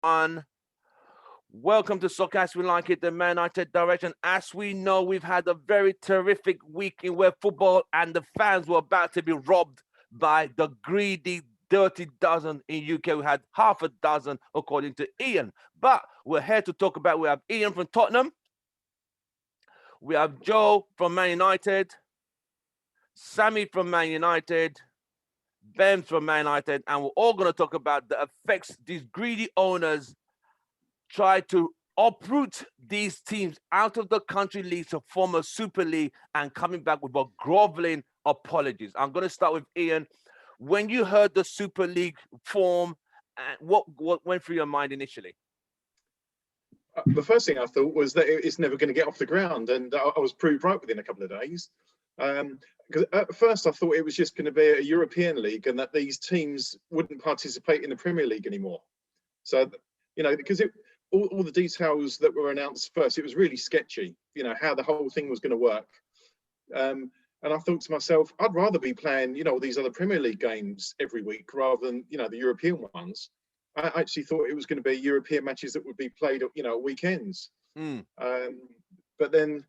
everyone. Welcome to Soccer as We Like It, the Man United direction. As we know, we've had a very terrific week in where football and the fans were about to be robbed by the greedy, dirty dozen in UK. We had half a dozen, according to Ian. But we're here to talk about. We have Ian from Tottenham. We have Joe from Man United. Sammy from Man United. Ben from Man United, and we're all going to talk about the effects these greedy owners try to uproot these teams out of the country league to form a super league and coming back with a groveling apologies. I'm going to start with Ian. When you heard the super league form, what went through your mind initially? The first thing I thought was that it's never going to get off the ground, and I was proved right within a couple of days. Because at first I thought it was just going to be a European league and that these teams wouldn't participate in the Premier League anymore. So, because all the details that were announced first, it was really sketchy, how the whole thing was going to work. And I thought to myself, I'd rather be playing, all these other Premier League games every week rather than, the European ones. I actually thought it was going to be European matches that would be played, at weekends. But then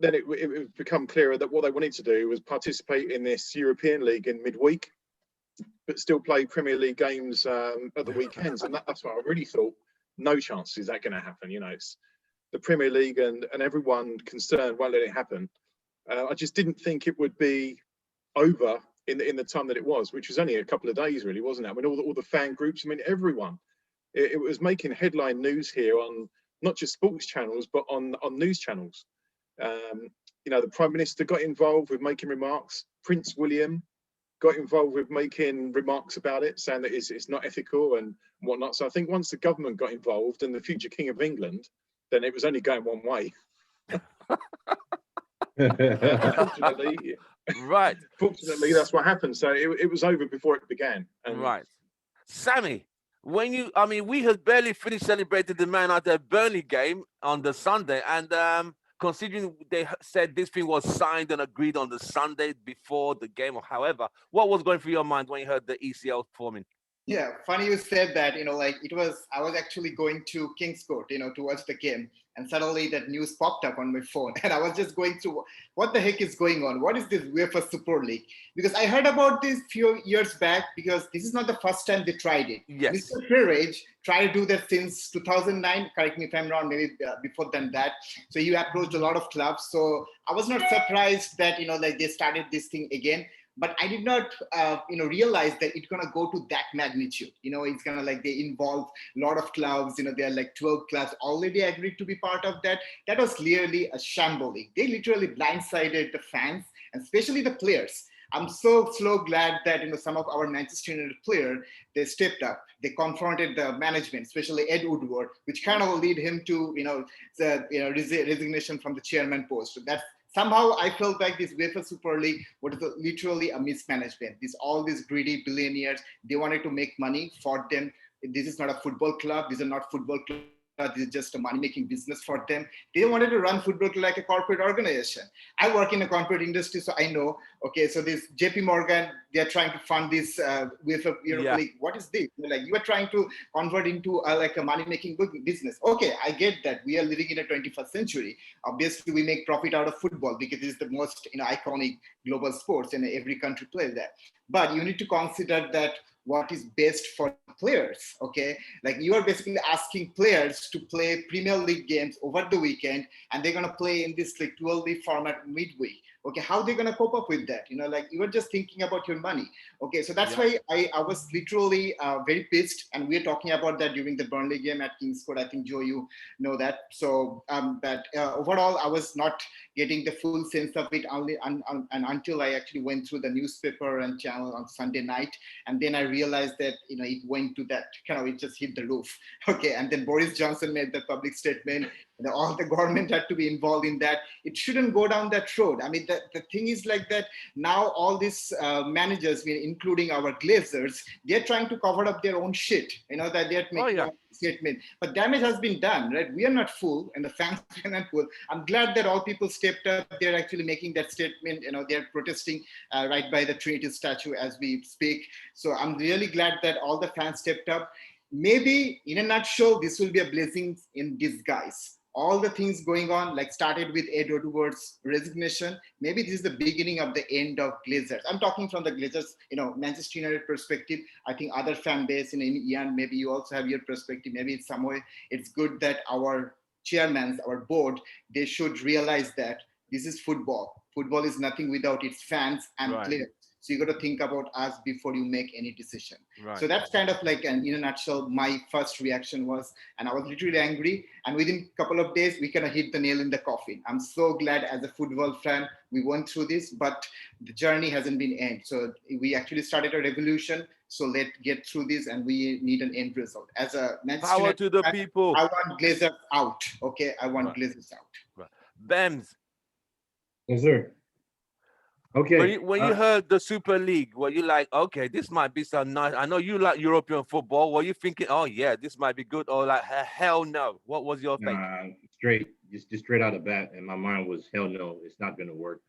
it would become clearer that what they wanted to do was participate in this European League in midweek, but still play Premier League games at the weekends. And that's what I really thought, no chance is that going to happen. It's the Premier League and everyone concerned won't let it happen. I just didn't think it would be over in the time that it was, which was only a couple of days, really, wasn't it? I mean, all the fan groups, everyone. It was making headline news here on not just sports channels, but on news channels. The Prime Minister got involved with making remarks. Prince William got involved with making remarks about it, saying that it's not ethical and whatnot. So I think once the government got involved and the future King of England, then it was only going one way. Fortunately, right. Fortunately, that's what happened. So it was over before it began. Right. Sammy, we had barely finished celebrating the Man United Burnley game on the Sunday, and considering they said this thing was signed and agreed on the Sunday before the game, or however, what was going through your mind when you heard the ECL forming? Yeah, funny you said that, I was actually going to King's Court, to watch the game. And suddenly that news popped up on my phone. And I was just going through, what the heck is going on? What is this UEFA Super League? Because I heard about this few years back, because this is not the first time they tried it. Yes. Mr. Peerage tried to do that since 2009. Correct me if I'm wrong, maybe before than that. So he approached a lot of clubs. So I was not surprised that, they started this thing again. But I did not, realize that it's gonna go to that magnitude. It's gonna they involve a lot of clubs. There are 12 clubs already agreed to be part of that. That was clearly a shambolic. They literally blindsided the fans and especially the players. I'm so glad that some of our Manchester United players, they stepped up. They confronted the management, especially Ed Woodward, which kind of lead him to the resignation from the chairman post. So that's somehow I felt like this UEFA Super League was literally a mismanagement. All these greedy billionaires, they wanted to make money for them. This is not a football club. These are not football clubs. This is just a money-making business for them. They wanted to run football like a corporate organization. I work in a corporate industry, so I know. Okay, so this JP Morgan, they are trying to fund this UEFA Europa League. What is this? You are trying to convert into a money-making business. Okay, I get that. We are living in a 21st century. Obviously, we make profit out of football because it is the most iconic global sports, and every country plays that. But you need to consider that what is best for players, okay? You are basically asking players to play Premier League games over the weekend, and they're gonna play in this 12-league format midweek. Okay, how are they gonna cope up with that? You are just thinking about your money. Okay, so that's why I was literally very pissed, and we're talking about that during the Burnley game at King's Court. I think, Joe, you know that. So, but overall, I was not getting the full sense of it only and until I actually went through the newspaper and channel on Sunday night, and then I realized that it went to that it just hit the roof. Okay, and then Boris Johnson made the public statement. All the government had to be involved in that. It shouldn't go down that road. I mean, the thing is that now all these managers, including our Glazers, they're trying to cover up their own shit. That they're making a statement. But damage has been done, right? We are not fool, and the fans are not fool. I'm glad that all people stepped up. They're actually making that statement. They're protesting right by the Trinity statue as we speak. So I'm really glad that all the fans stepped up. maybe in a nutshell, this will be a blessing in disguise. All the things going on, like started with Ed Woodward's resignation. Maybe this is the beginning of the end of Glazers. I'm talking from the Glazers, Manchester United perspective. I think other fan base, Ian, maybe you also have your perspective. Maybe it's some way it's good that our chairmen, our board, they should realize that this is football. Football is nothing without its fans and players. So you got to think about us before you make any decision. Right. So that's kind of like, in a nutshell, my first reaction was, and I was literally angry. And within a couple of days, we kind of hit the nail in the coffin. I'm so glad as a football fan, we went through this, but the journey hasn't been end. So we actually started a revolution. So let's get through this, and we need an end result. As a Manchester Power to the fan, people. I want Glazers out. Okay, I want Glazers out. Right. Bems. Yes, sir. Okay. When you heard the Super League, were you like, okay, this might be some nice? I know you like European football. Were you thinking, oh yeah, this might be good, or like hell no? What was your take? Just straight out of the bat, and my mind was hell no, it's not gonna work.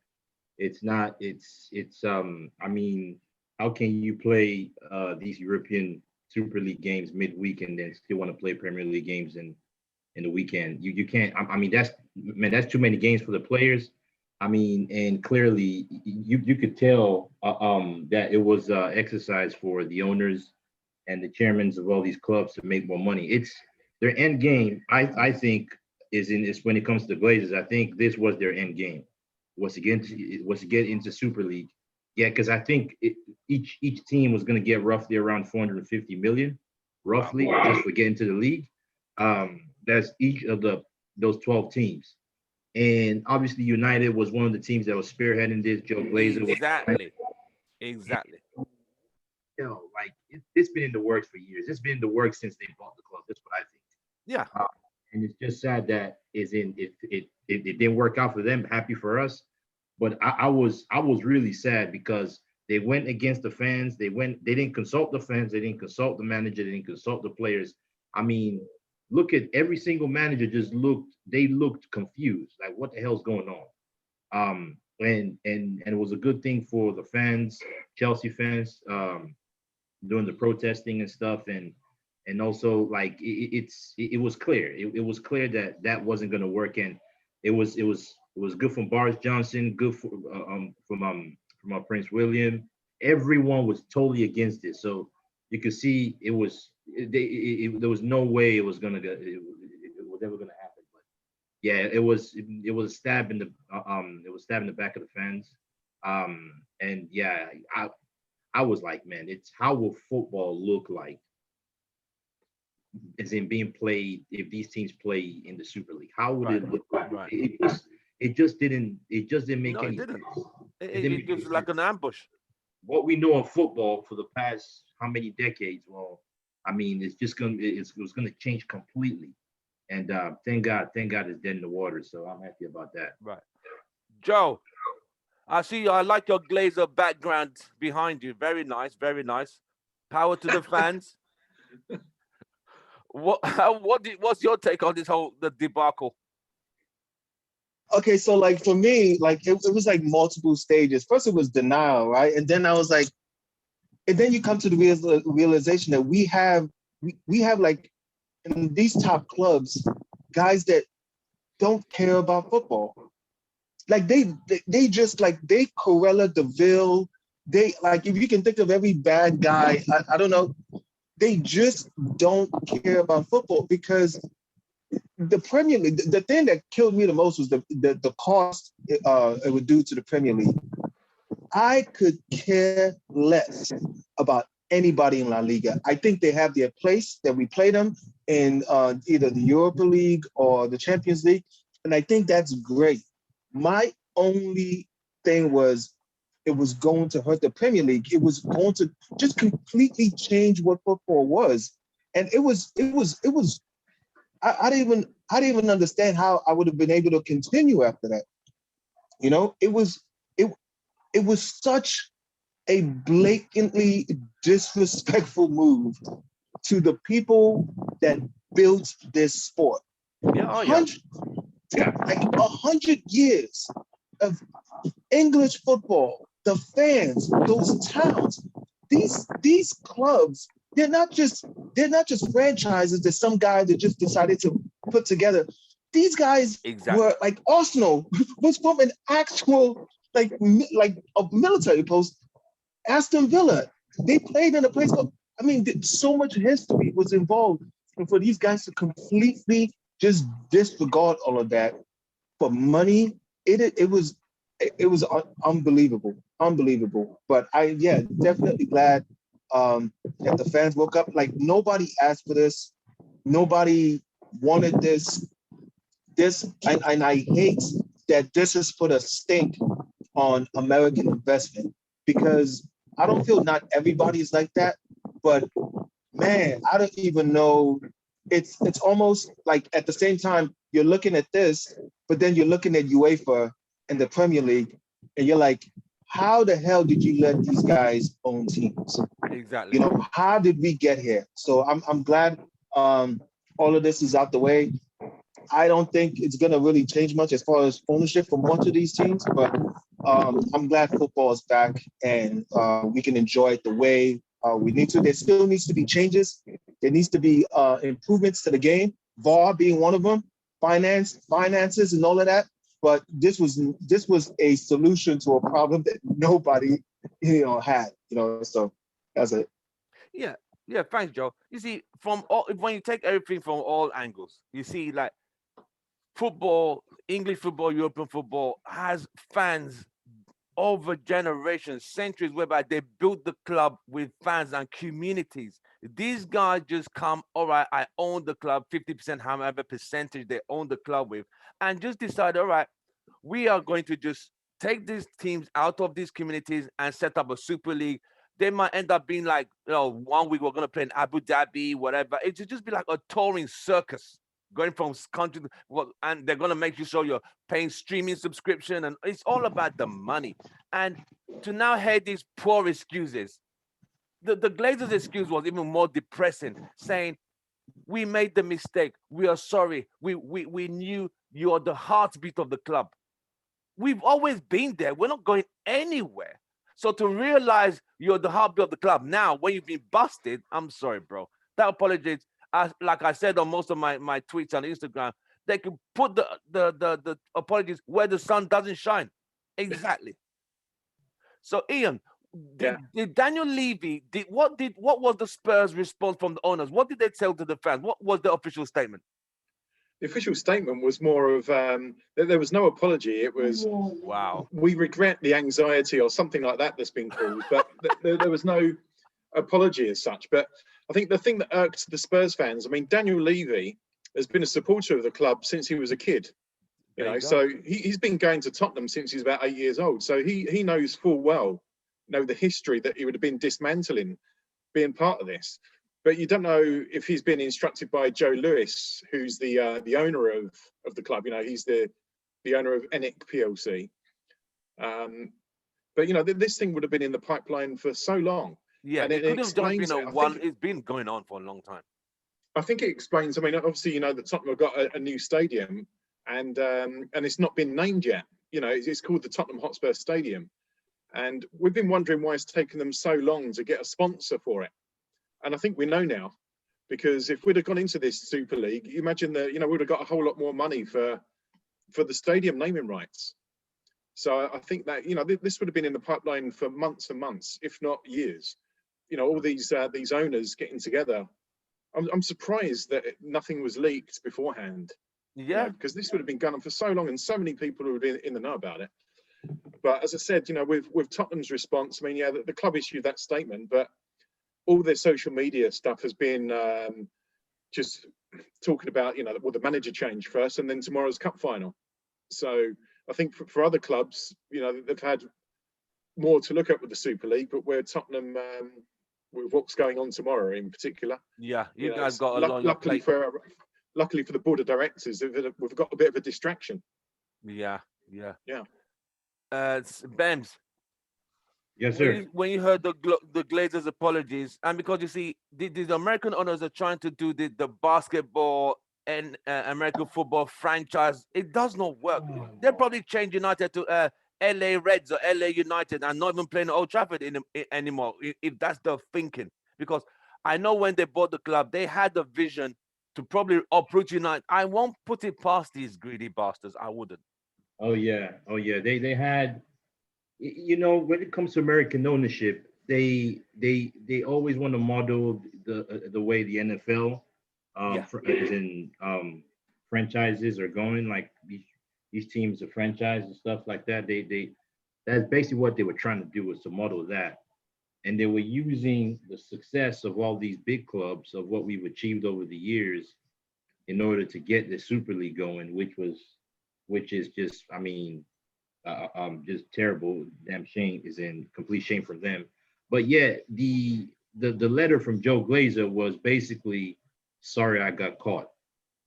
It's not. It's. I mean, how can you play these European Super League games midweek and then still want to play Premier League games in the weekend? You can't. I mean, that's too many games for the players. I mean, and clearly you could tell that it was exercise for the owners and the chairmen of all these clubs to make more money. It's their end game. I think is when it comes to the Glazers. I think this was their end game. Was to get into Super League. Yeah, because I think each team was going to get roughly around 450 million, roughly, just for getting to the league. That's each of those 12 teams. And obviously, United was one of the teams that was spearheading this. Joe Glazer. Exactly. Like it's been in the works for years. It's been in the works since they bought the club. That's what I think. Yeah. And it's just sad that it didn't work out for them. Happy for us, but I was really sad because they went against the fans. They didn't consult the fans. They didn't consult the manager. They didn't consult the players. I mean, look at every single manager they looked confused. Like, what the hell's going on? And it was a good thing for the fans, Chelsea fans, doing the protesting and stuff. And also, like, it was clear. It was clear that wasn't going to work. And it was good from Boris Johnson, good from Prince William. Everyone was totally against it. So you could see there was no way it was ever gonna happen. But yeah, it was a stab in the back of the fans. And yeah, I was like, man, it's how will football look like as in being played if these teams play in the Super League? How would it look like? Right. It just didn't make any sense. It was like an ambush. What we know in football for the past how many decades? Well, I mean, it was gonna change completely. And thank God it's dead in the water. So I'm happy about that. Right. Joe, I like your Glazer background behind you. Very nice, very nice. Power to the fans. What's your take on the debacle? Okay, so like for me, like it was like multiple stages. First it was denial, right? And then I was like, and then you come to the realization that we have like in these top clubs, guys that don't care about football. Like they just like Corella, DeVille, they like, if you can think of every bad guy, I don't know, they just don't care about football because the Premier League, the thing that killed me the most was the cost it would do to the Premier League. I could care less about anybody in La Liga. I think they have their place that we play them in either the Europa League or the Champions League, and I think that's great. My only thing was it was going to hurt the Premier League. It was going to just completely change what football was, and it was. I didn't even understand how I would have been able to continue after that. You know, it was such a blatantly disrespectful move to the people that built this sport. Like 100 years of English football, the fans, those towns, these clubs they're not just franchises that some guy that just decided to put together. These guys were like Arsenal was from an actual like a military post. Aston Villa, they played in a place called. I mean, so much history was involved, and for these guys to completely just disregard all of that for money, it was unbelievable. But definitely glad that the fans woke up. Like nobody asked for this, nobody wanted this, and I hate that this has put a stink on American investment because I don't feel not everybody's like that, but man, I don't even know. It's almost like at the same time you're looking at this, but then you're looking at UEFA and the Premier League, and you're like, how the hell did you let these guys own teams? Exactly. You know, how did we get here? So I'm glad all of this is out the way. I don't think it's gonna really change much as far as ownership from one of these teams, but I'm glad football is back and we can enjoy it the way we need to. There still needs to be changes. There needs to be improvements to the game. VAR being one of them, finances, and all of that. But this was a solution to a problem that nobody had. So that's it. Yeah. Thanks, Joe. You see, when you take everything from all angles, you see like football, English football, European football has fans over generations, centuries, whereby they built the club with fans and communities. These guys just come, all right, I own the club, 50%, however percentage they own the club with, and just decide, all right, we are going to just take these teams out of these communities and set up a super league. They might end up being like, 1 week we're going to play in Abu Dhabi, whatever. It should just be like a touring circus going from country to, and they're going to make you sure you're paying streaming subscription, and it's all about the money. And to now hear these poor excuses, the Glazers' excuse was even more depressing, saying, we made the mistake, we are sorry, we knew you're the heartbeat of the club. We've always been there, we're not going anywhere. So to realize you're the heartbeat of the club now when you've been busted, I'm sorry, bro. That apology, like I said on most of my tweets on Instagram, they could put the apologies where the sun doesn't shine. Exactly. So Ian, did Daniel Levy, what was the Spurs response from the owners? What did they tell to the fans? What was the official statement? The official statement was more of there was no apology. It was, wow, we regret the anxiety or something like that that's been called, but there was no apology as such. But I think the thing that irked the Spurs fans, I mean, Daniel Levy has been a supporter of the club since he was a kid. So he's been going to Tottenham since he's about 8 years old. So he knows full well, the history that he would have been dismantling, being part of this. But you don't know if he's been instructed by Joe Lewis, who's the owner of the club. He's the owner of ENIC PLC. But this thing would have been in the pipeline for so long. Yeah, and it could have just been it's been going on for a long time. I think it explains. I mean, obviously, that Tottenham have got a new stadium, and it's not been named yet. It's called the Tottenham Hotspur Stadium, and we've been wondering why it's taken them so long to get a sponsor for it. And I think we know now, because if we'd have gone into this Super League, you imagine that we'd have got a whole lot more money for the stadium naming rights. So I think that this would have been in the pipeline for months and months, if not years. All these owners getting together. I'm surprised that nothing was leaked beforehand. Yeah, because this would have been going on for so long, and so many people would have been in the know about it. But as I said, with Tottenham's response, I mean, the club issued that statement, but all their social media stuff has been just talking about, the manager change first, and then tomorrow's cup final. So I think for other clubs, they've had more to look at with the Super League, but where Tottenham, with what's going on tomorrow in particular. Yeah, you guys got a lot on your plate. Luckily for the board of directors, we've got a bit of a distraction. Yeah. Bems. Yes, sir. When you heard the Glazers' apologies, and because you see, the American owners are trying to do the basketball and American football franchise, it does not work. They'll probably change United to LA Reds or LA United and not even playing Old Trafford anymore, if that's the thinking. Because I know when they bought the club, they had the vision to probably uproot United. I won't put it past these greedy bastards. I wouldn't. Oh yeah, oh yeah. They had, you know, when it comes to American ownership, they always want to model the way the NFL, Yeah. as in franchises are going. Like these teams are franchise and stuff like that. They that's basically what they were trying to do, was to model that. And they were using the success of all these big clubs, of what we've achieved over the years, in order to get the Super League going, which is just, I mean, just terrible. Damn shame, is in complete shame from them. But yeah, the letter from Joe Glazer was basically, sorry I got caught,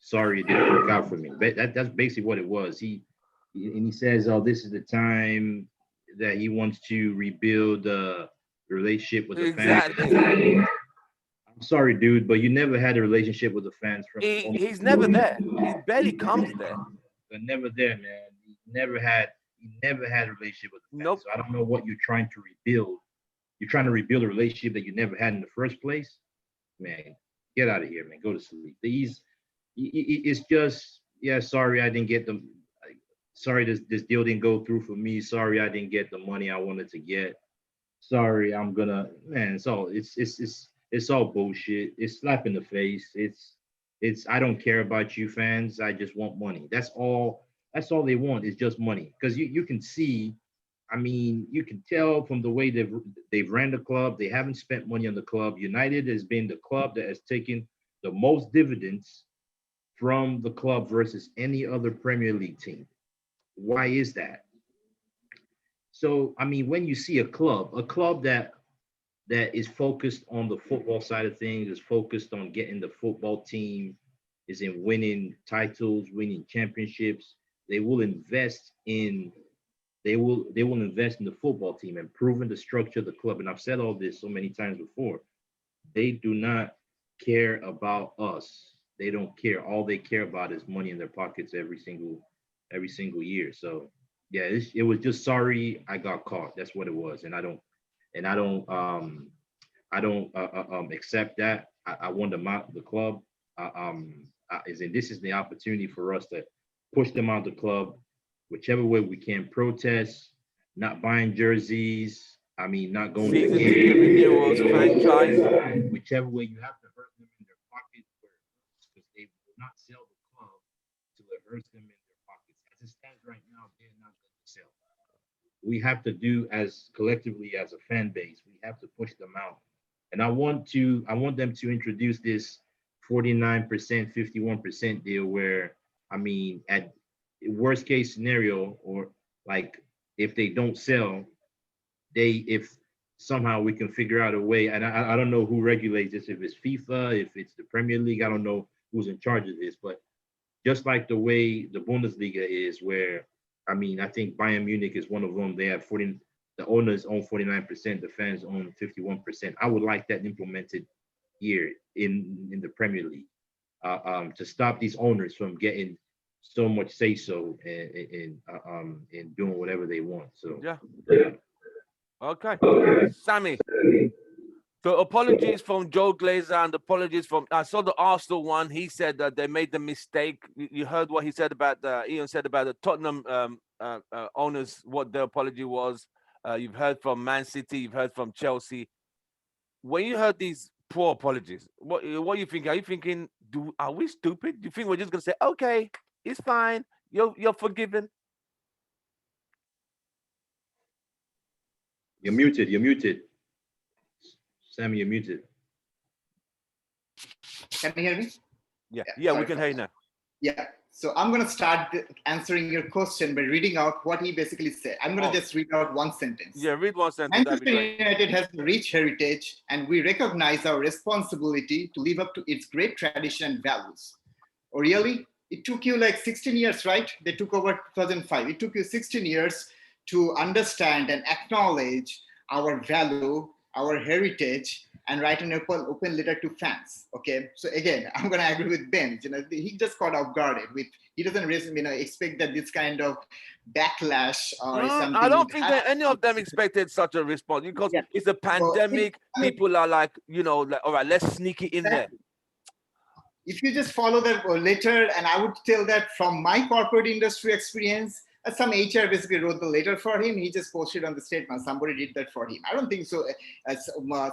sorry it didn't work out for me. But that's basically what it was. He says, oh, this is the time that he wants to rebuild the relationship with the fans. Exactly. I'm sorry, dude, but you never had a relationship with the fans from. He's never there. He barely comes there. They're never there, man. He never had a relationship with the fans. Nope. So I don't know what you're trying to rebuild. You're trying to rebuild a relationship that you never had in the first place. Man, get out of here, man. Go to sleep. It's just, yeah, sorry I didn't get them. Sorry this deal didn't go through for me. Sorry I didn't get the money I wanted to get. Sorry, I'm gonna, man, it's all bullshit. It's slap in the face. It's I don't care about you fans. I just want money. That's all they want, is just money. Because you can see, I mean, you can tell from the way they've ran the club, they haven't spent money on the club. United has been the club that has taken the most dividends from the club versus any other Premier League team. Why is that? So, I mean, when you see a club that is focused on the football side of things, is focused on getting the football team, is in winning titles, winning championships, they will invest in the football team, improving the structure of the club. And I've said all this so many times before. They do not care about us. They don't care. All they care about is money in their pockets every single year. So yeah, it was just, sorry I got caught. That's what it was. And I don't accept that. I want them out of the club. This is the opportunity for us to push them out of the club, whichever way we can. Protest, not buying jerseys. I mean, not going to the game. Franchise. Whichever way, you have to hurt them in their pockets, because they will not sell the club till it hurts them in their pockets. As it stands right now, they're not going to sell. We have to do, as collectively as a fan base, we have to push them out. And I want them to introduce this 49%, 51% deal, where, I mean, at worst case scenario, or like if they don't sell, if somehow we can figure out a way, and I don't know who regulates this, if it's FIFA, if it's the Premier League, I don't know who's in charge of this, but just like the way the Bundesliga is, where, I mean, I think Bayern Munich is one of them. They have the owners own 49%, the fans own 51%. I would like that implemented here in the Premier League, to stop these owners from getting so much say so and doing whatever they want. So yeah. Okay, Sammy. So apologies from Joe Glazer, and apologies from, I saw the Arsenal one. He said that they made the mistake. You heard what he said about Ian said about the Tottenham owners, what their apology was. You've heard from Man City, you've heard from Chelsea. When you heard these poor apologies, what are you thinking? Are you thinking, are we stupid? Do you think we're just gonna say, okay, it's fine, you're forgiven? You're muted. Sammy, you're muted. Can you hear me? Yeah, we can hear you now. Yeah. So I'm going to start answering your question by reading out what he basically said. I'm going to just read out one sentence. Yeah, read one sentence. Manchester United has a rich heritage, and we recognize our responsibility to live up to its great tradition and values. Oh, really? It took you like 16 years, right? They took over 2005. It took you 16 years to understand and acknowledge our value our heritage and write an open letter to fans. Okay, so again, I'm gonna agree with Ben. He just caught off guarded with. He doesn't really, expect that this kind of backlash or something. I don't would think happen. that any of them expected such a response because Yeah. it's a pandemic. People are like, like, all right, let's sneak it in there. If you just follow that letter, and I would tell that from my corporate industry experience, some HR basically wrote the letter for him. He just posted on the statement. Somebody did that for him. I don't think so.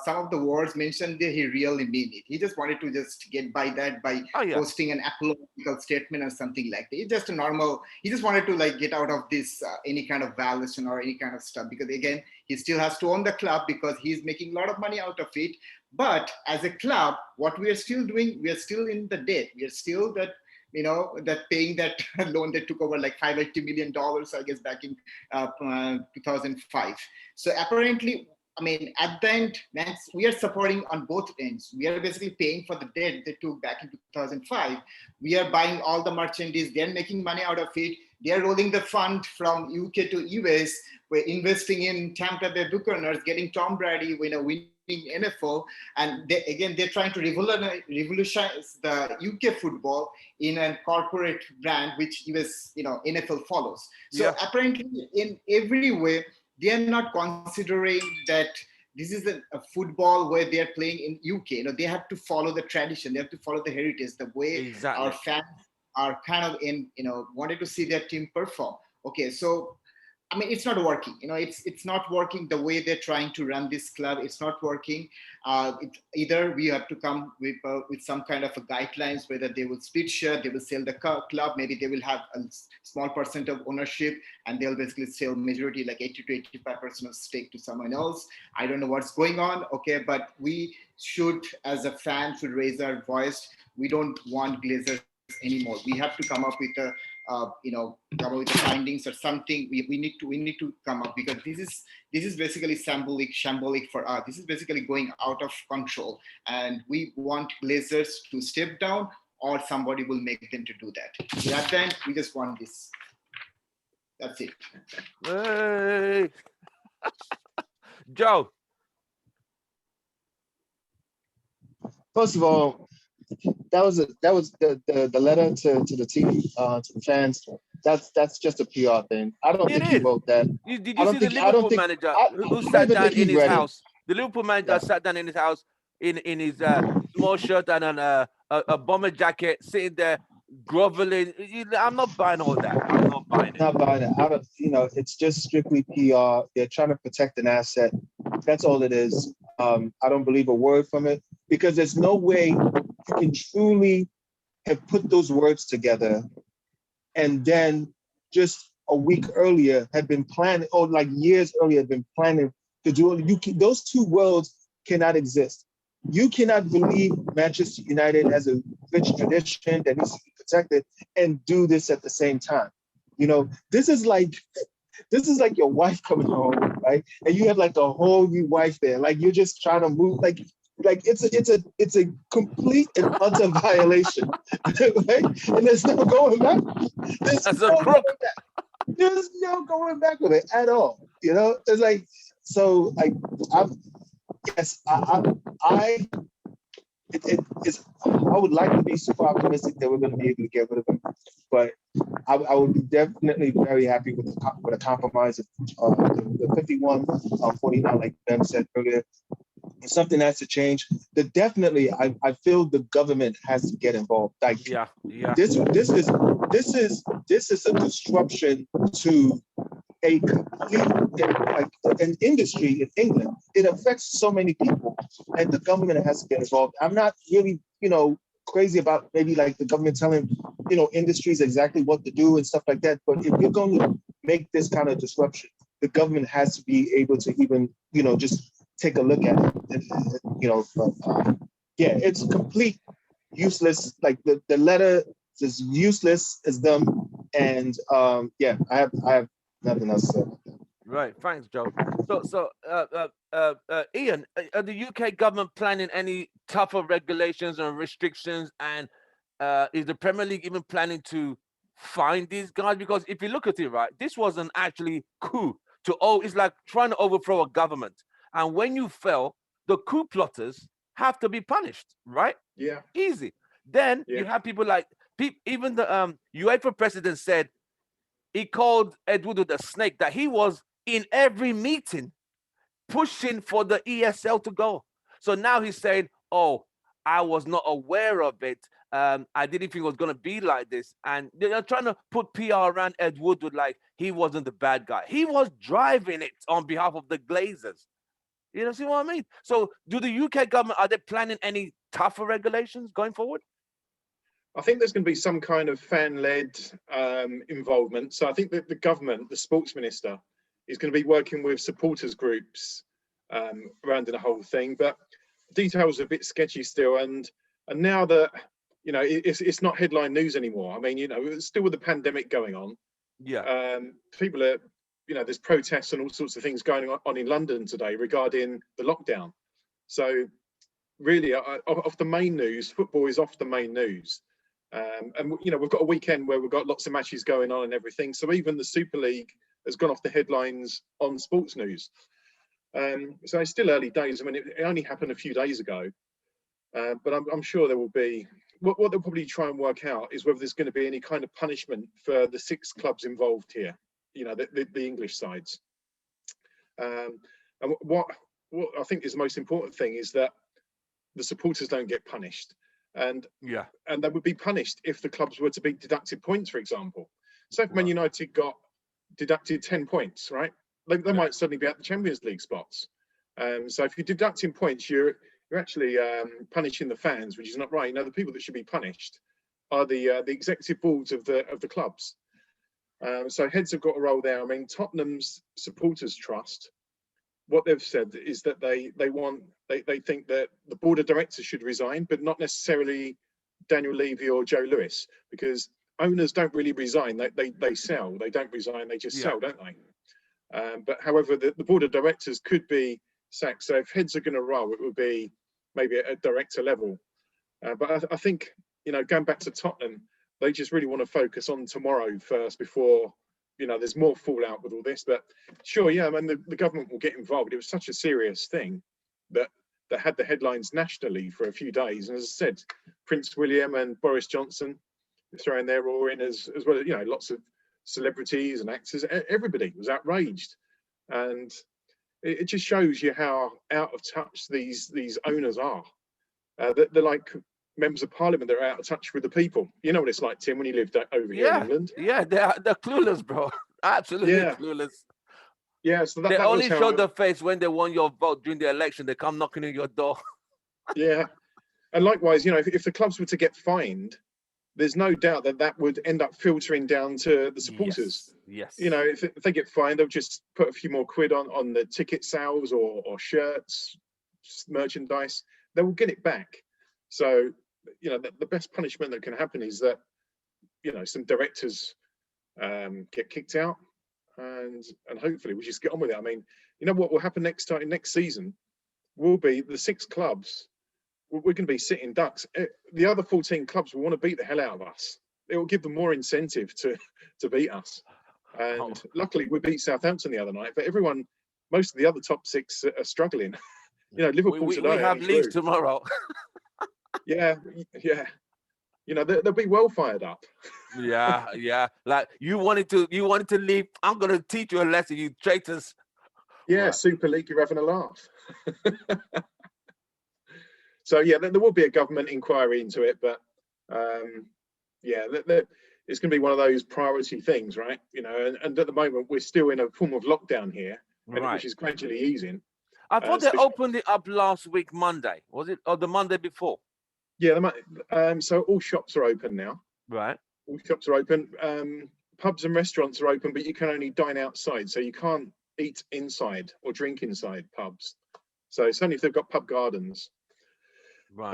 Some of the words mentioned there, he really mean it. He just wanted to just get by that by posting an apological statement or something like that. It's just a normal. He just wanted to like get out of this any kind of violation or any kind of stuff, because again, he still has to own the club because he's making a lot of money out of it. But as a club, what we are still doing, we are still in the debt. We are still that, that paying that loan that took over like $580 million, I guess, back in 2005. So apparently, at the end, we are supporting on both ends. We are basically paying for the debt they took back in 2005. We are buying all the merchandise. They're making money out of it. They're rolling the fund from UK to US. We're investing in Tampa Bay Buccaneers, getting Tom Brady, winning NFL, and they're trying to revolutionize the UK football in a corporate brand which US NFL follows. So apparently, in every way, they are not considering that this is a football where they are playing in UK. They have to follow the tradition, they have to follow the heritage, the way our fans are kind of wanted to see their team perform. Okay, so it's not working. It's not working the way they're trying to run this club. It's not working. Either we have to come with some kind of a guidelines, whether they will split share, they will sell the club, maybe they will have a small percent of ownership, and they'll basically sell majority, like 80 to 85% of stake to someone else. I don't know what's going on. Okay, but we should, as a fan, should raise our voice. We don't want Glazers anymore. We have to come up with a come up with the findings or something. We need to come up, because this is basically shambolic for us. This is basically going out of control, and we want Glazers to step down, or somebody will make them to do that. At the end, we just want this. That's it. Hey. Joe. First of all, that was the letter to the team, to the fans. That's just a PR thing. I don't think he wrote that. Did you see the Liverpool manager who sat down in his house? The Liverpool manager sat down in his house in his small shirt and a bomber jacket, sitting there groveling. I'm not buying all that. I'm not buying it. Not buying it. It's just strictly PR. They're trying to protect an asset. That's all it is. I don't believe a word from it, because there's no way you can truly have put those words together and then just a week earlier had been planning, or like years earlier had been planning to do it. Those two worlds cannot exist. You cannot believe Manchester United has a rich tradition that needs to be protected and do this at the same time. This is like your wife coming home, right? And you have like a whole new wife there. Like you're just trying to move, like it's a complete and utter violation, right? And there's no going back. There's no going back with it at all. It's like, so like I would like to be super optimistic that we're going to be able to get rid of him, but I would be definitely very happy with a compromise of the 51-49, like Ben said earlier. If something has to change, then definitely I feel the government has to get involved. Like this is a disruption to a complete, like an industry in England. It affects so many people, and the government has to get involved. I'm not really, crazy about maybe like the government telling, industries exactly what to do and stuff like that. But if you're going to make this kind of disruption, the government has to be able to even, just take a look at it. It's complete useless. Like the letter is useless as them. And I have nothing else to say about that. Right, thanks, Joe. So, Ian, are the UK government planning any tougher regulations and restrictions? And is the Premier League even planning to find these guys? Because if you look at it, right, this wasn't actually coup. It's like trying to overthrow a government. And when you fail, the coup plotters have to be punished, right? Yeah. Easy. Then you Yeah. have people like even the UEFA president said he called Ed Woodward a snake, that he was in every meeting pushing for the ESL to go. So now he's saying, oh, I was not aware of it. I didn't think it was going to be like this. And they're trying to put PR around Ed Woodward like he wasn't the bad guy. He was driving it on behalf of the Glazers. You know, see what I mean? So do the UK government, are they planning any tougher regulations going forward? I think there's going to be some kind of fan-led involvement. So I think that the government, the sports minister, is going to be working with supporters groups around the whole thing. But details are a bit sketchy still. And now that, you know, it's not headline news anymore. I mean, you know, still with the pandemic going on. Yeah. People are, you know, there's protests and all sorts of things going on in London today regarding the lockdown. So really, off the main news, football is off the main news. And you know, we've got a weekend where we've got lots of matches going on and everything. So even the Super League has gone off the headlines on sports news. So it's still early days. I mean, it only happened a few days ago, but I'm sure there will be. What they'll probably try and work out is whether there's going to be any kind of punishment for the 6 clubs involved here. You know, the English sides. And what I think is the most important thing is that the supporters don't get punished. And they would be punished if the clubs were to be deducted points, for example. So if Man United got deducted 10 points, right? They might suddenly be at the Champions League spots. So if you're deducting points, you're actually punishing the fans, which is not right. You know, the people that should be punished are the executive boards of the clubs. So heads have got a role there. I mean, Tottenham's supporters trust, what they've said is that they think that the board of directors should resign, but not necessarily Daniel Levy or Joe Lewis, because owners don't really resign. They sell. They don't resign. They just sell, don't they? But however, the board of directors could be sacked. So if heads are going to roll, it would be maybe at a director level. But I think, you know, going back to Tottenham, they just really want to focus on tomorrow first before, you know, there's more fallout with all this. But sure, yeah, I mean, the government will get involved. It was such a serious thing that had the headlines nationally for a few days. And as I said, Prince William and Boris Johnson throwing their oar in as well. You know, lots of celebrities and actors. Everybody was outraged, and it just shows you how out of touch these owners are. They're like members of parliament that are out of touch with the people. You know what it's like, Tim, when you lived over here in England. Yeah, they're clueless, bro. Absolutely clueless. Yeah, so they only show their face when they want your vote during the election. They come knocking on your door. Yeah, and likewise, you know, if the clubs were to get fined, there's no doubt that would end up filtering down to the supporters. Yes. You know, if they get fined, they'll just put a few more quid on the ticket sales or shirts, merchandise. They will get it back. So, you know, the best punishment that can happen is that, you know, some directors get kicked out, and hopefully we just get on with it. I mean, you know what will happen next season will be the 6 clubs. We're going to be sitting ducks. The other 14 clubs will want to beat the hell out of us. It will give them more incentive to beat us. And luckily we beat Southampton the other night, but most of the other top 6 are struggling. You know, Liverpool today. We have Leeds tomorrow. Yeah. You know, they'll be well fired up. Yeah. Like you wanted to leave. I'm gonna teach you a lesson, you traitors. Yeah, right. Super League, you're having a laugh. So yeah, there will be a government inquiry into it, but yeah, it's going to be one of those priority things, right? You know, and at the moment we're still in a form of lockdown here, which is gradually easing. I thought they opened it up last week, Monday. Was it, or the Monday before? Yeah, so all shops are open now. Right. All shops are open. Pubs and restaurants are open, but you can only dine outside, so you can't eat inside or drink inside pubs. So it's only if they've got pub gardens. Right.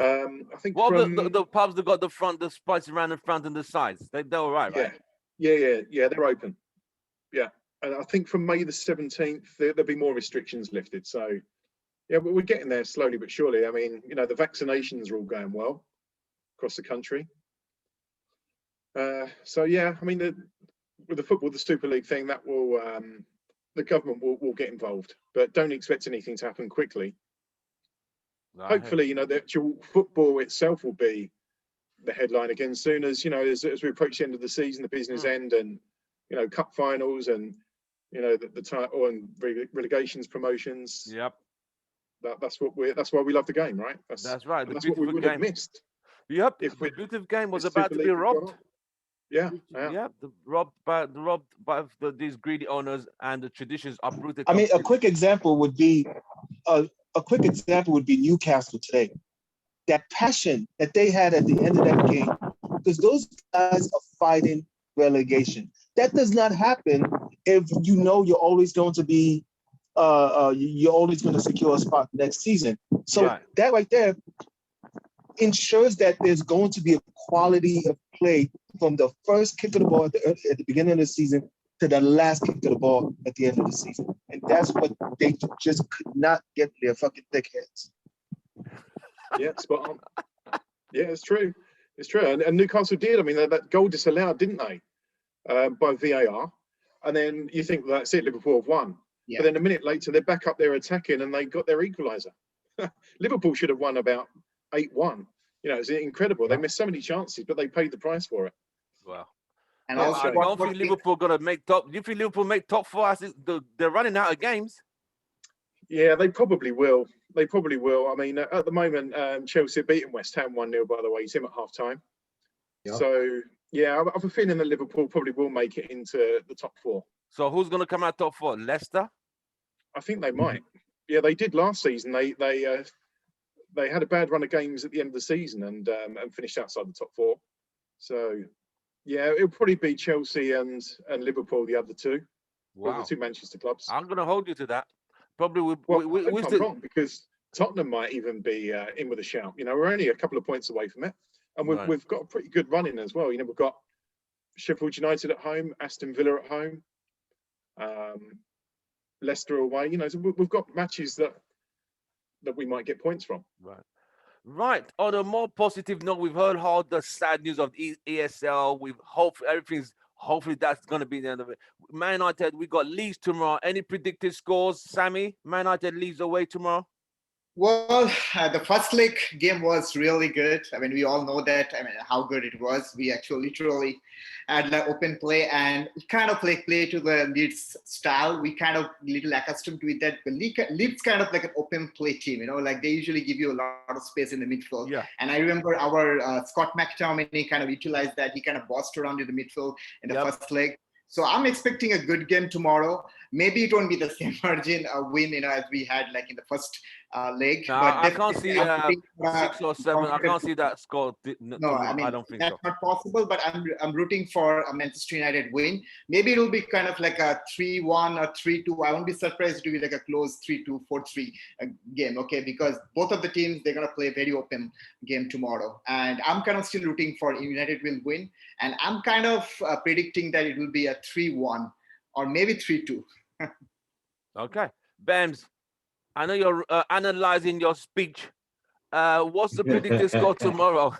I think the pubs that got the spice around the front and the sides, they're all right, right? Yeah, they're open. Yeah, and I think from May the 17th there'll be more restrictions lifted. So yeah, but we're getting there slowly but surely. I mean, you know, the vaccinations are all going well across the country. So yeah, I mean, with the football, the Super League thing, that will the government will get involved, but don't expect anything to happen quickly. Hopefully, you know, the actual football itself will be the headline again soon as, you know, as we approach the end of the season, the business end, and, you know, cup finals, and, you know, the title and relegations, promotions. Yep. That's why we love the game, right? That's right. That's what we would have missed. Yep. If the beautiful game was this about to Super be League had gone robbed. on. Yeah. Yeah. Robbed by these greedy owners, and the traditions uprooted. I mean, a completely. quick example would be Newcastle today. That passion that they had at the end of that game, because those guys are fighting relegation. That does not happen if you know you're always going to be, you're always going to secure a spot next season. So that right there ensures that there's going to be a quality of play from the first kick of the ball at the beginning of the season to the last kick of the ball at the end of the season. And that's what they just could not get their fucking thick heads. Yeah, spot on. Yeah, it's true. It's true. And Newcastle did. I mean, that goal disallowed, didn't they? By VAR. And then you think that's it, Liverpool have won. Yeah. But then a minute later, they're back up there attacking and they got their equaliser. Liverpool should have won about 8-1. You know, it's incredible. They missed so many chances, but they paid the price for it. Wow. And Yeah, also, I don't think Liverpool gonna make top. Do you think Liverpool make top 4? They're running out of games. Yeah, they probably will. They probably will. I mean, at the moment, Chelsea are beating West Ham 1-0, by the way. It's him at half time. Yep. So, yeah, I have a feeling that Liverpool probably will make it into the top 4. So who's going to come out top 4? Leicester? I think they might. Yeah, they did last season. They had a bad run of games at the end of the season and finished outside the top 4. So, yeah, it'll probably be Chelsea and Liverpool, the other two. Wow. The two Manchester clubs. I'm going to hold you to that. Probably I'm wrong, because Tottenham might even be in with a shout. You know, we're only a couple of points away from it, and we've got a pretty good run in as well. You know, we've got Sheffield United at home, Aston Villa at home, Leicester away. You know, so we've got matches that we might get points from. Right. On a more positive note, we've heard all the sad news of ESL. Hopefully that's going to be the end of it. Man United, we got Leeds tomorrow. Any predicted scores, Sammy? Man United leads away tomorrow? Well, the first leg game was really good. I mean, we all know that. I mean, how good it was. We actually literally had the open play and kind of like play to the Leeds style. We kind of little accustomed to it that Leeds kind of like an open play team, you know, like they usually give you a lot of space in the midfield. Yeah. And I remember our Scott McTominay kind of utilized that. He kind of bossed around in the midfield in the first leg. So I'm expecting a good game tomorrow. Maybe it won't be the same margin win, you know, as we had like in the first leg. No, but I can't see 6 or 7. I can't see that score. No, I mean, don't think that's not possible. But I'm rooting for a Manchester United win. Maybe it'll be kind of like a 3-1 or 3-2. I won't be surprised to be like a close 3-2, 4-3 game. Okay, because both of the teams, they're gonna play a very open game tomorrow, and I'm kind of still rooting for United will win, and I'm kind of predicting that it will be a 3-1 or maybe 3-2. Okay, Bams, I know you're analyzing your speech. What's the predicted score tomorrow?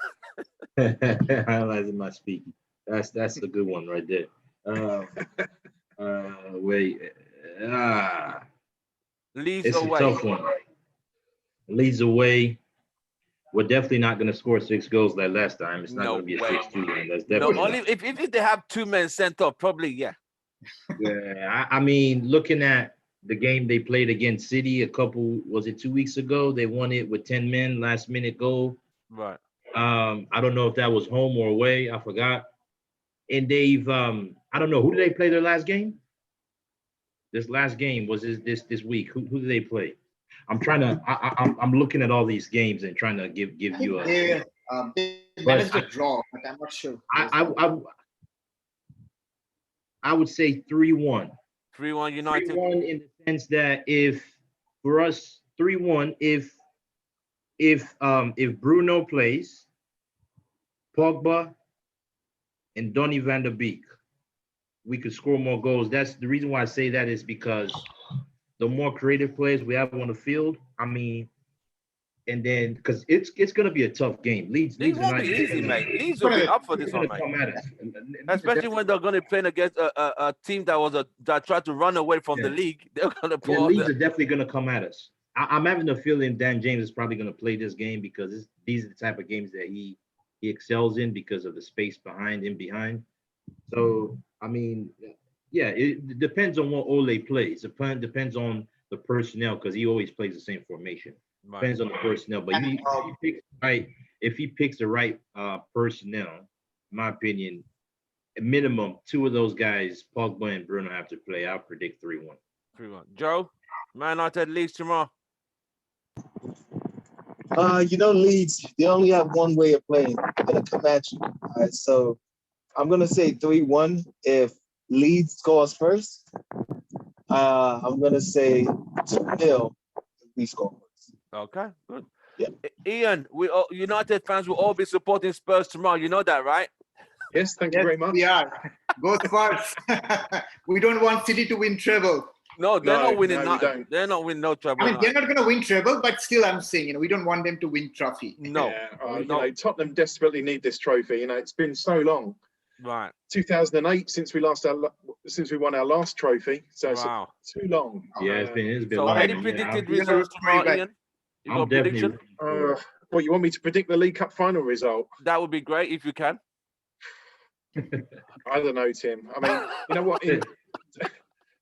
Analyzing my speech. That's a good one right there. Leeds it's away. A tough one. Leeds away. We're definitely not going to score 6 goals like last time. It's not going to be a 6-2 game. That's definitely only if they have 2 men sent off, probably, yeah. Yeah, I mean, looking at the game they played against City was it 2 weeks ago? They won it with 10 men, last minute goal. Right. I don't know if that was home or away. I forgot. And they've, I don't know, who did they play their last game? This last game was this week. Who did they play? I'm looking at all these games and trying to give you a. They managed a draw, but I'm not sure. I would say 3-1. 3-1 United. 3-1 in the sense that if for us 3-1, if Bruno plays, Pogba and Donny van der Beek, we could score more goals. That's the reason why I say that is because the more creative players we have on the field, I mean, and then because it's gonna be a tough game. Leeds These are won't not be easy, mate. Leeds will be up for this one, gonna mate. come at us. Especially when they're going to play against a team that tried to run away from the league. They're going to pull Leeds are definitely gonna come at us. I'm having a feeling Dan James is probably gonna play this game because these are the type of games that he excels in because of the space behind. So I mean, yeah, it depends on what Ole plays. It depends on the personnel because he always plays the same formation. Right. Depends on the personnel, but if he picks the right personnel, in my opinion, at minimum, two of those guys, Pogba and Bruno, have to play. I'll predict 3-1. 3-1. Joe, Man United Leeds tomorrow. Leeds, they only have one way of playing. They're gonna come at you. All right, so I'm gonna say 3-1 if Leeds scores first. I'm gonna say 2-0 if we score first. Okay, good. Yeah. Ian, United fans will all be supporting Spurs tomorrow. You know that, right? Yes, thank you very much. We are. Go Spurs. We don't want City to win treble. No, they're not winning. No, we don't. They're not winning no trouble. I mean, they're not going to win treble, but still, I'm saying, we don't want them to win trophy. No. Yeah, Tottenham desperately need this trophy. It's been so long. Right. 2008 since we won our last trophy. So Wow. it's too long. Yeah, it's been So long. any predicted results tomorrow, Ian? You got a prediction? Well, you want me to predict the League Cup final result? That would be great if you can. I don't know, Tim. I mean, you know what?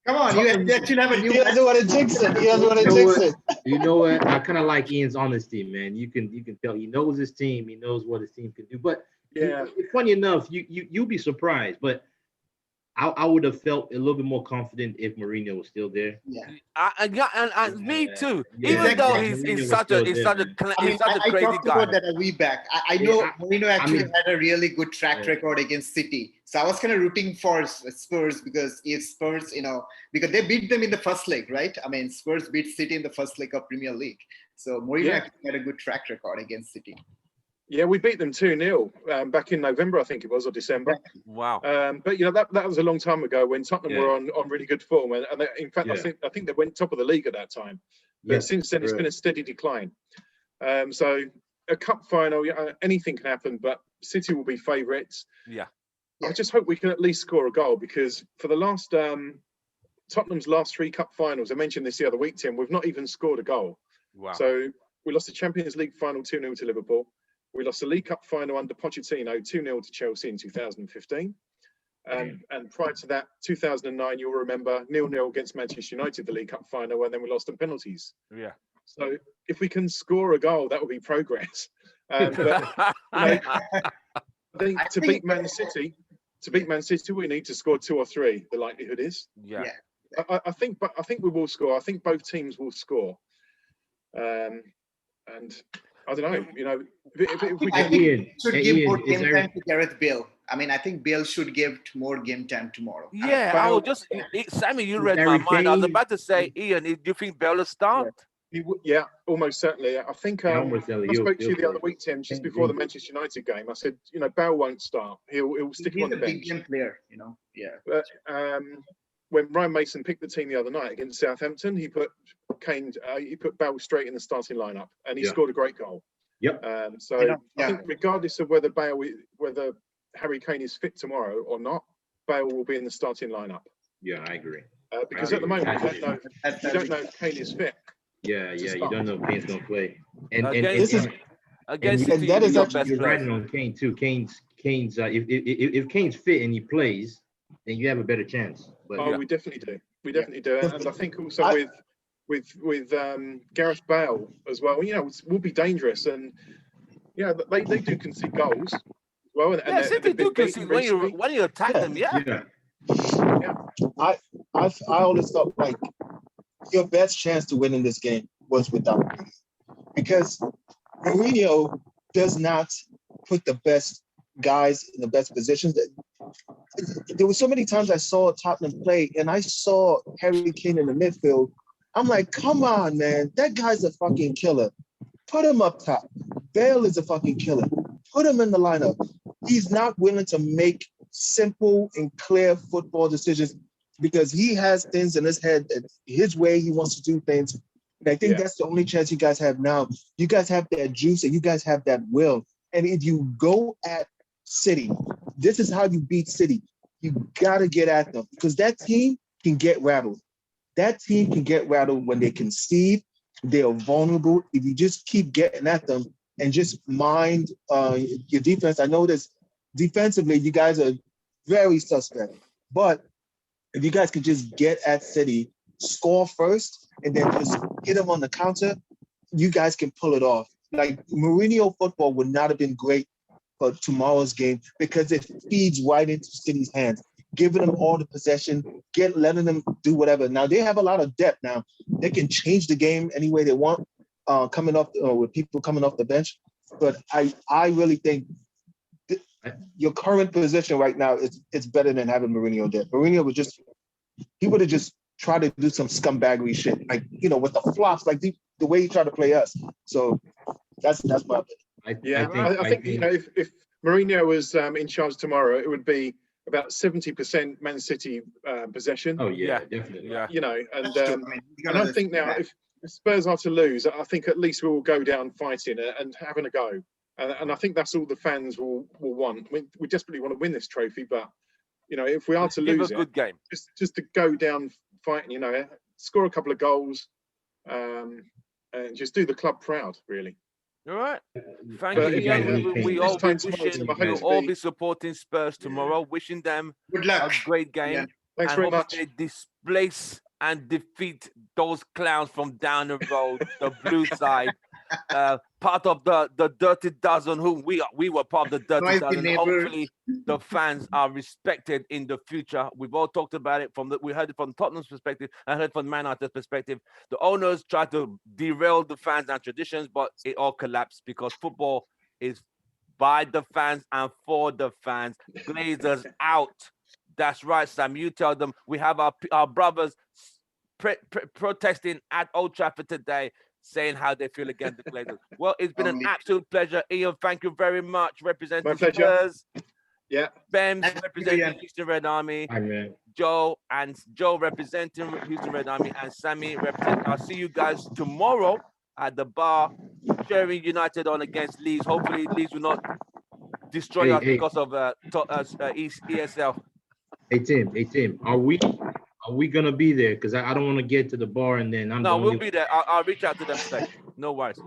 Come on, you actually have a new. He doesn't want to jinx it. He doesn't want to jinx it. You know what? I kind of like Ian's honesty, man. You can tell he knows his team. He knows what his team can do. But yeah, funny enough, you'll be surprised. But I would have felt a little bit more confident if Mourinho was still there. Yeah, and me too. Yeah. Even though Exactly. he's such a crazy I talked guy. about that a week back. I know Mourinho actually had a really good track record against City. So I was kind of rooting for Spurs because if Spurs, because they beat them in the first leg, right? I mean, Spurs beat City in the first leg of Premier League. So Mourinho actually had a good track record against City. Yeah, we beat them 2-0 back in November, I think it was, or December. Wow. But that was a long time ago when Tottenham were on really good form, and they, in fact, I think they went top of the league at that time. But since then, it's been a steady decline. So a cup final, anything can happen, but City will be favourites. Yeah. I just hope we can at least score a goal because for the last Tottenham's last 3 cup finals, I mentioned this the other week, Tim, we've not even scored a goal. Wow. So we lost the Champions League final 2-0 to Liverpool. We lost the League Cup final under Pochettino 2-0 to Chelsea in 2015. And prior to that, 2009, you'll remember 0-0 against Manchester United, the League Cup final, and then we lost on penalties. Yeah. So if we can score a goal, that would be progress. But I think to beat Man City, we need to score 2 or 3. The likelihood is. Yeah. I think we will score. I think both teams will score. And I don't know, if we I can. think we should give more game time to Gareth Bale. I mean, I think Bale should give more game time tomorrow. Yeah, I was just Sammy, you read my mind. I was about to say, Ian, do you think Bale will start? Yeah, almost certainly. I think I spoke to you the other week, Tim, just before the Manchester United game. I said, Bale won't start. He'll stick him on the bench. He's a big game player, Yeah. But when Ryan Mason picked the team the other night against Southampton, he put Bale straight in the starting lineup, and he scored a great goal. Yep. So I think regardless of whether Harry Kane is fit tomorrow or not, Bale will be in the starting lineup. Yeah, I agree. Because at the moment, you don't know if Kane is fit. Yeah, you don't know if Kane's gonna play. And that is you're riding on Kane too. Kane's if Kane's fit and he plays, then you have a better chance. But we definitely do. We definitely do. And I think also with Gareth Bale as well, we'll be dangerous, and they do concede goals. Well, and City do concede when you attack them. Yeah. I always thought like your best chance to win in this game was without Mourinho, because Mourinho does not put the best guys in the best positions. There were so many times I saw Tottenham play and I saw Harry Kane in the midfield. I'm like, come on, man, that guy's a fucking killer. Put him up top. Bale is a fucking killer. Put him in the lineup. He's not willing to make simple and clear football decisions because he has things in his head that his way he wants to do things. And I think Yeah. that's the only chance you guys have now. You guys have that juice and you guys have that will. And if you go at City, this is how you beat City. You gotta get at them because that team can get rattled. That team can get rattled when they concede. They are vulnerable. If you just keep getting at them and just mind your defense, I know this defensively, you guys are very suspect. But if you guys could just get at City, score first, and then just hit them on the counter, you guys can pull it off. Like Mourinho football would not have been great for tomorrow's game because it feeds right into City's hands, giving them all the possession, letting them do whatever. Now they have a lot of depth. Now they can change the game any way they want, coming off with people coming off the bench. But I really think your current position right now is better than having Mourinho there. Mourinho would have just tried to do some scumbaggery shit, like with the flops, like the way he tried to play us. So that's my opinion. I think if Mourinho was in charge tomorrow, it would be about 70% Man City possession. Oh yeah, definitely. Yeah. And I think now if Spurs are to lose, I think at least we will go down fighting and having a go. And I think that's all the fans will want. I mean, we desperately want to win this trophy, but if we are to lose a good game, just to go down fighting, score a couple of goals, and just do the club proud, really. All right. Thank you. Ian. We all be supporting Spurs tomorrow, wishing them Good luck. a great game. Yeah. Thanks and very hope much. they displace and defeat those clowns from down the road, the blue side. Part of the Dirty Dozen, whom we were part of the Dirty Dozen. Hopefully, the fans are respected in the future. We've all talked about it we heard it from Tottenham's perspective. I heard it from Man United's perspective. The owners tried to derail the fans and traditions, but it all collapsed because football is by the fans and for the fans. Glazers out. That's right, Sam. You tell them we have our brothers protesting at Old Trafford today, saying how they feel against the Glazers. Well, it's been an absolute pleasure. Ian, thank you very much. Representing Spurs. Yeah. Ben representing Houston Red Army. Amen. Joe representing Houston Red Army. And Sammy representing. I'll see you guys tomorrow at the bar, cheering United on against Leeds. Hopefully, Leeds will not destroy us because of ESL. Hey Tim, are we gonna be there? Because I don't want to get to the bar and then I'm. No, we'll be there. I'll reach out to them today. No worries.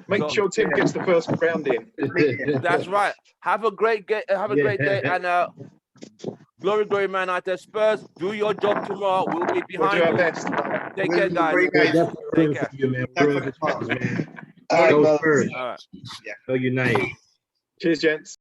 Make sure Tim gets the first round in. That's right. Have a great day. Have a great day. And glory, Man United. Spurs, do your job tomorrow. We'll be behind We'll do you. our best. Take care, guys. Take care. You, man. Go Spurs. All right, Go brother. Spurs. All right. Go United. Cheers, gents.